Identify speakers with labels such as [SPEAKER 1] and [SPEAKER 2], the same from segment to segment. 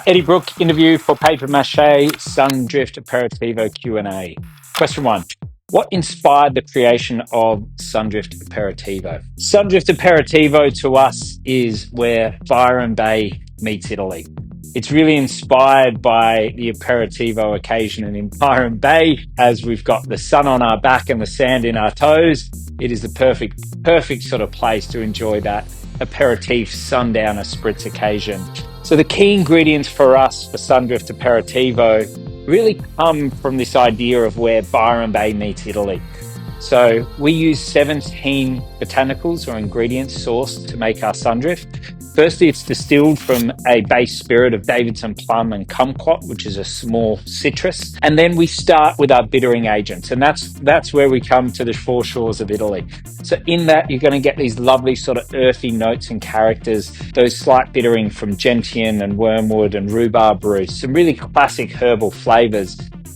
[SPEAKER 1] Eddie Brook interview for Paper Mache Sundrift Aperitivo Q&A. Question one. What inspired the creation of Sundrift Aperitivo? Sundrift Aperitivo to us is where Byron Bay meets Italy. It's really inspired by the Aperitivo occasion in Byron Bay, as we've got the sun on our back and the sand in our toes. It is the perfect sort of place to enjoy that aperitif sundowner spritz occasion. So the key ingredients for us for Sundrift Aperitivo really come from this idea of where Byron Bay meets Italy. So we use 17 botanicals or ingredients sourced to make our Sundrift. Firstly, it's distilled from a base spirit of Davidson plum and kumquat, which is a small citrus. And then we start with our bittering agents, and that's where we come to the foreshores of Italy. So in that, you're going to get these lovely sort of earthy notes and characters, those slight bittering from gentian and wormwood and rhubarb root, some really classic herbal flavors.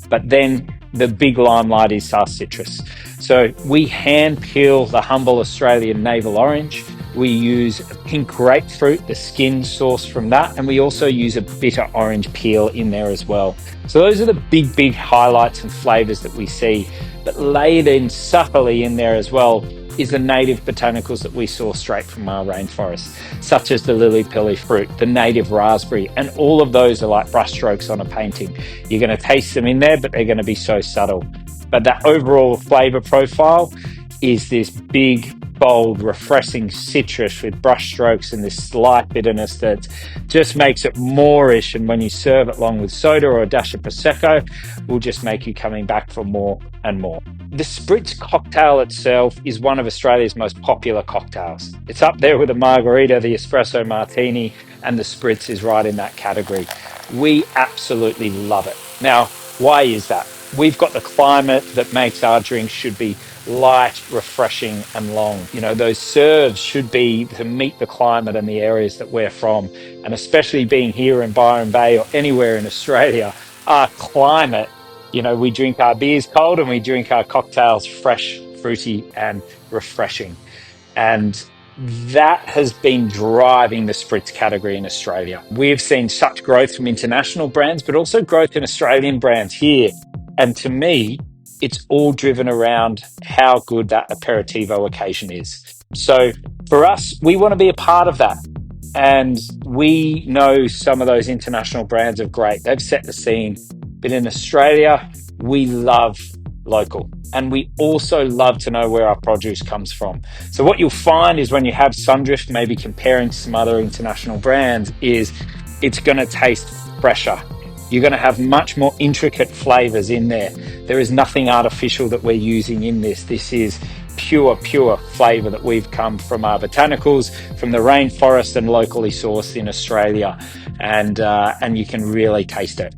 [SPEAKER 1] But then the big limelight is our citrus. So we hand peel the humble Australian navel orange. We use a pink grapefruit, the skin sourced from that, and we also use a bitter orange peel in there as well. So those are the big highlights and flavors that we see. But layered in subtly in there as well is the native botanicals that we source straight from our rainforest, such as the lily-pilly fruit, the native raspberry, and all of those are like brushstrokes on a painting. You're going to taste them in there, but they're going to be so subtle. But that overall flavor profile is this big, bold, refreshing citrus with brushstrokes and this slight bitterness that just makes it moreish. And when you serve it along with soda or a dash of Prosecco, will just make you coming back for more and more. The spritz cocktail itself is one of Australia's most popular cocktails. It's up there with the margarita, the espresso martini, and the spritz is right in that category. We absolutely love it. Now, why is that? We've got the climate that makes our drinks should be light, refreshing, and long. You know, those serves should be to meet the climate and the areas that we're from. And especially being here in Byron Bay or anywhere in Australia, our climate, you know, we drink our beers cold and we drink our cocktails fresh, fruity, and refreshing. And that has been driving the spritz category in Australia. We've seen such growth from international brands, but also growth in Australian brands here. And to me, it's all driven around how good that aperitivo occasion is. So for us, we want to be a part of that. And we know some of those international brands are great. They've set the scene. But in Australia, we love local. And we also love to know where our produce comes from. So what you'll find is when you have Sundrift, maybe comparing to some other international brands, is it's going to taste fresher. You're going to have much more intricate flavors in there. There is nothing artificial that we're using in this. This is pure flavor that we've come from our botanicals, from the rainforest and locally sourced in Australia. And you can really taste it.